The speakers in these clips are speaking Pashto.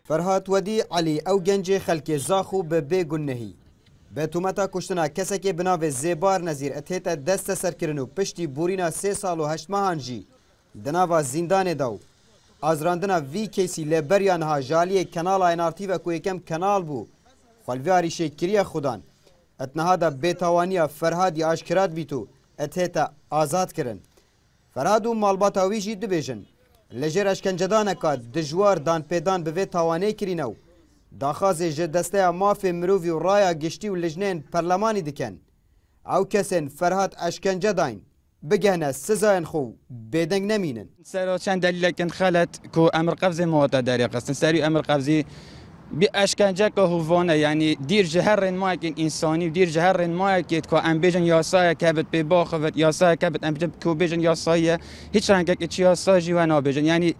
فرهاد ودی علی او گنج خلک زاخو به بگنهی به تومتا کشتنا کسی که بناو زیبار نظیر اتهتا دست سرکرنو پشتی بورینا 3 سال و 8 ماهان جی دناوا زندان داو ازراندنا وی کیسی لبریان ها جالی کنال اینارتی و کو یکم کنال بو خلویاری شکریه خودان اتنها دا بیتوانیا فرهادی آشکرات بیتو اتهتا آزاد کرن فرهاد و مالباتا ویجی دبیجن لجر اشکنجدانه که دجوار دان پیدان به توانه کرینو داخازه جه دسته مافی مروفی و رایا گشتی و لجنین پرلمانی دکن او کسین فرهاد اشکنجه داین بگهنه سزاین خو بیدنگ نمینن سر چند دلیل کن خالت کو امر قبض مواتا داری قصد سری امر قبضی بی اشکنجه که هوانه یعنی دیر جهرن ما کن انسانی دیر جهرن ما کن که ام بیجن یاسای کبت به باخت یاسای کبت ام بیجن کو بیجن یاسای هیچ رنگ که چی یاسای جوان بیجن یعنی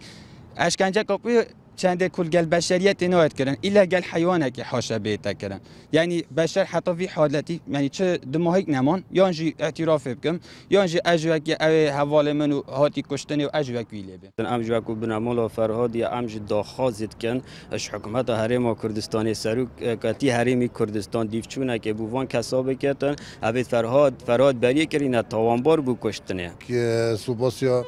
اشکنجه که چند کل گل بشریت نوعت کردن ایلا گل حیوانه که حاشا بیت کردن یعنی بشر حتی فی حالتی یعنی چه دماغی نمان یانجی اعتراف بکم یانجی اجوا که حوال منو هاتی کشتنی و اجوا کیله به ام جو کو بنامول فرهاد یا ام جدا خازت کن اش حکومت حریم کردستان سرو کتی حریم کردستان دیفچونه که بووان کساب کردن ابد فرهاد بری کرینه تاوانبار بو کشتنه که سوباسیا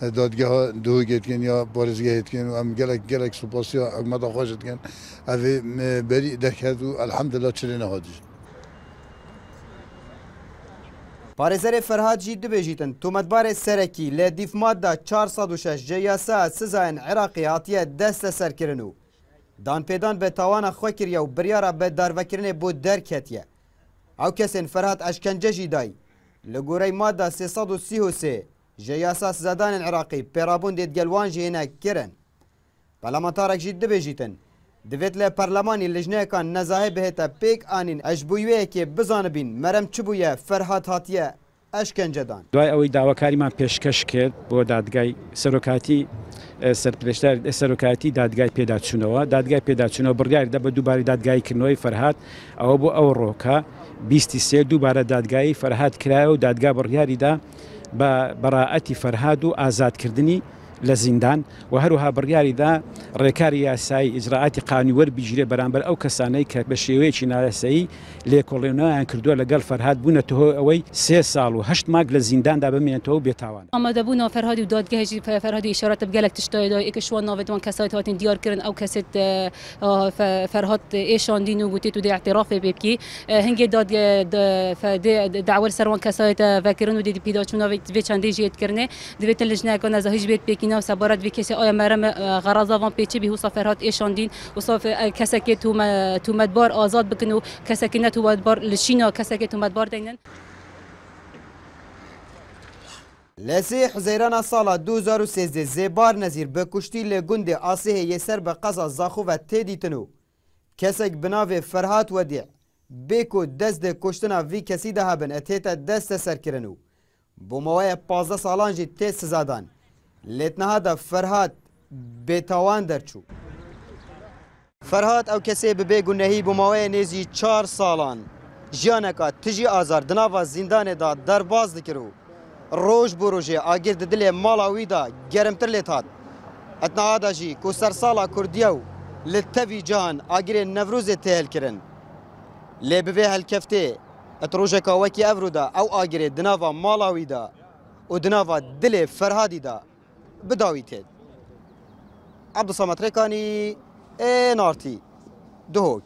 دادگاه دو گیتکن یا بارزگاه گیتکن و ام گلک سپاسی حکومت خواهد کن اوی بری دکتر و الحمدلله چلی نهادی. پارێزەرê فرهاد jî dibêjîtin tûmetbarê serekî lê dîfmada 406 ceyasa sizayên Iraqê hatiye desteserkirin û danpêdan bi tawana xwe kiriye û biryara bedarvekirinê bû derketiye. Ew kesên Ferhat eşkence jî dayî li gorey mada 333 ji yasa sizadanên Iraqê pêrabûn dêdgelwan jî hêne kirin. Parlamentarek jî dibêjîtin divêt lê perlemanî lijneyekan nezahê bihête pêk anîn eş bû wêyekê bizanibîn merem çi bûye Ferhat hatiye eşkence dan. دوای ئەوەی داواکاریمان پێشکەش کرد بۆ دادگای سەرۆکاتی سەرپرشتار سەرۆکاتی دادگای پێداچوونەوە دادگای پێداچوونەوە بڕیاریدا بە دووبارەی دادگایکردنەوەی فەرهاد ئەوە بۆ ئەو ڕۆکە 23 دووبارە دادگایی فەرهاد کرایە و دادگا بڕیاریدا بە بەڕائەتی فەرهاد و ئازادکردنی لە زیندان و هەروها بڕیاریدا ڕێکاری یاسایی ئیجراعاتی قانونی وەربگیرێ بەرامبەر ئەو کەسانەی کە بە شێوەیەکی نایاسایی لێکۆڵێنەوەیان کردووە لەگەڵ فەرهاد بوونەتەوە ئەوەی 3 ساڵ و 8 مانگ لە زینداندا بمێنێتەوە و بێتاوان. ئامادەبوونا فەرهادی و دادگەهێکی فەرهادی ئیشارەتە بگەلێک تشتایدا ئێکشوان ناوێتوان کەسایت هاتین دیارکردن ئەو کەسێت فەرهاد ئێشاندین و گوتێت و دێ اعترافێ پێ بکی هەنگێ داوەر سەروان کەسایتە ڤەکردن و دێدی پیداچوونا vê çandê jî yêdkirine divêtin lijneyekan neza hîç bêt pêkîna و sebaret vê kesê aya merem غەraza van pêçî bî wisa Ferhat êşandîn wisa kesekê tûmetbar azad bikin û kesekê ne tûmetbar li şîna kesekê tûmetbar deynin. Li sê Hezêrana sala 2013 zêbar nezîr bi kuştî li gundê Asihê yê ser bi qeza zaxû ve tê dîtin û kesek bi navê Ferhat Wedî bê ku dest dê kuştina vî kesî de hebin etête desteserkirin û بۆ ماوەیە 15 ساڵان jî tê sizadan lêtniha da Ferhat bêtawan derçû. Ferhat ew kesê bi bêgunehî bû maweyê nêzî 4 salan jiyaneka tijî azar di nava zindanê da derbas dikir û roj bû rojê agir di dilê mala wî da germtir lêt hat. Etniha da jî ku sersala Kurdiya û li tevî cihan agirê Nevrûzê tê helkirin. Lê bi vê helkeftê et rojeka wekî ev da ew agirê di nava mala wî da û di nava dilê Ferhadî da bidawî têd. Abdusamet Rêkanî ên Artî Duhok.